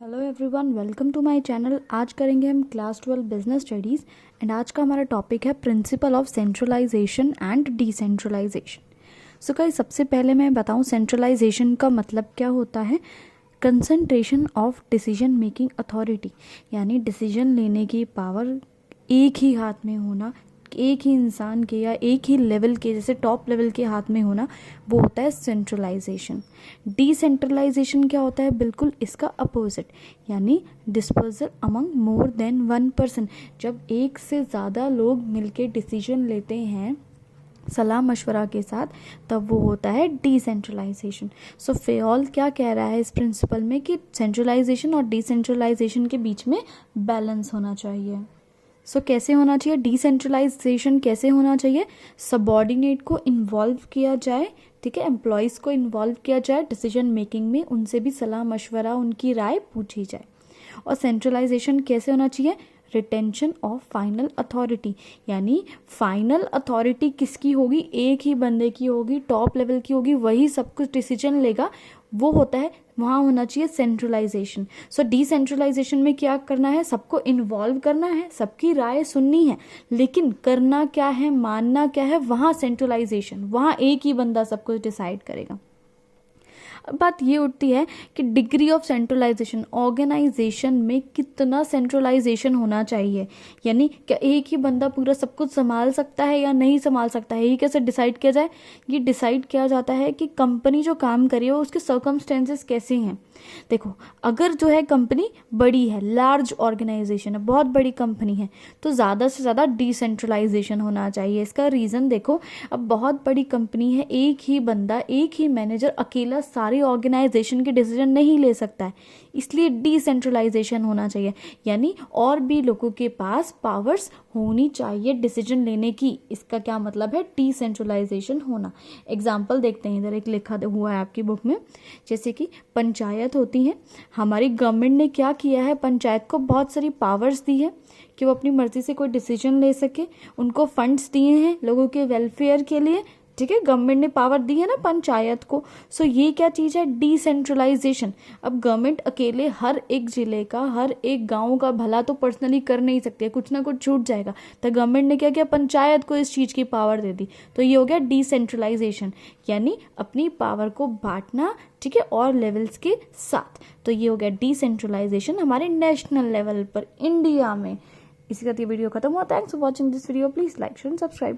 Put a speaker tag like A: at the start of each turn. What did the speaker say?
A: Hello everyone, welcome to my channel. आज करेंगे हम क्लास 12 बिजनेस स्टडीज़ एंड आज का हमारा टॉपिक है principle of centralization and decentralization. So guys, सबसे पहले मैं बताऊं सेंट्रलाइजेशन का मतलब क्या होता है। Concentration of decision making authority, यानी डिसीजन लेने की पावर एक ही हाथ में होना, एक ही इंसान के या एक ही लेवल के, जैसे टॉप लेवल के हाथ में होना, वो होता है सेंट्रलाइजेशन। डिसेंट्रलाइजेशन क्या होता है? बिल्कुल इसका अपोजिट, यानी dispersal among more than one person. जब एक से ज़्यादा लोग मिलके डिसीजन लेते हैं सलाह मशवरा के साथ, तब वो होता है डिसेंट्रलाइजेशन। सो फेयोल क्या कह रहा है इस प्रिंसिपल में कि सेंट्रलाइजेशन और डिसेंट्रलाइजेशन के बीच में बैलेंस होना चाहिए। कैसे होना चाहिए डिसेंट्रलाइजेशन? कैसे होना चाहिए? सबॉर्डिनेट को इन्वॉल्व किया जाए, ठीक है, एम्प्लॉयज़ को इन्वॉल्व किया जाए डिसीजन मेकिंग में, उनसे भी सलाह मशवरा, उनकी राय पूछी जाए। और सेंट्रलाइजेशन कैसे होना चाहिए? रिटेंशन ऑफ फाइनल अथॉरिटी, यानी फाइनल अथॉरिटी किसकी होगी? एक ही बंदे की होगी, टॉप लेवल की होगी, वही सब कुछ डिसीजन लेगा, वो होता है, वहाँ होना चाहिए सेंट्रलाइजेशन। डिसेंट्रलाइजेशन में क्या करना है? सबको इन्वॉल्व करना है, सबकी राय सुननी है, लेकिन करना क्या है, मानना क्या है, वहाँ सेंट्रलाइजेशन, वहाँ एक ही बंदा सब कुछ डिसाइड करेगा। अब बात ये उठती है कि डिग्री ऑफ सेंट्रलाइजेशन, ऑर्गेनाइजेशन में कितना सेंट्रलाइजेशन होना चाहिए, यानी क्या एक ही बंदा पूरा सब कुछ संभाल सकता है या नहीं संभाल सकता है? ये कैसे डिसाइड किया जाए? ये डिसाइड किया जाता है कि कंपनी जो काम कर रही है उसके सर्कमस्टेंसेस कैसे हैं। देखो, अगर जो है कंपनी बड़ी है, लार्ज ऑर्गेनाइजेशन है, बहुत बड़ी कंपनी है, तो ज़्यादा से ज़्यादा डिसेंट्रलाइजेशन होना चाहिए। इसका रीज़न देखो, अब बहुत बड़ी कंपनी है, एक ही बंदा, एक ही मैनेजर अकेला सारी ऑर्गेनाइजेशन के डिसीजन नहीं ले सकता है, इसलिए डिसेंट्रलाइजेशन होना चाहिए, यानी और भी लोगों के पास पावर्स होनी चाहिए डिसीजन लेने की। इसका क्या मतलब है? डिसेंट्रलाइजेशन होना। एग्जाम्पल देखते हैं, इधर एक लिखा हुआ है आपकी बुक में, जैसे कि पंचायत होती है। हमारी गवर्नमेंट ने क्या किया है? पंचायत को बहुत सारी पावर्स दी है कि वो अपनी मर्जी से कोई डिसीजन ले सके, उनको फंड्स दिए हैं लोगों के वेलफेयर के लिए, ठीक है, गवर्नमेंट ने पावर दी है ना पंचायत को। ये क्या चीज़ है? डिसेंट्रलाइजेशन। अब गवर्नमेंट अकेले हर एक जिले का, हर एक गांव का भला तो पर्सनली कर नहीं सकती है, कुछ ना कुछ छूट जाएगा, तो गवर्नमेंट ने क्या किया? पंचायत को इस चीज़ की पावर दे दी। तो ये हो गया डिसेंट्रलाइजेशन, यानी अपनी पावर को बांटना, ठीक है, और लेवल्स के साथ। तो ये हो गया डिसेंट्रलाइजेशन हमारे नेशनल लेवल पर, इंडिया में। इसी का ये वीडियो खत्म हुआ। Thanks for watching this video. Please like, share and subscribe.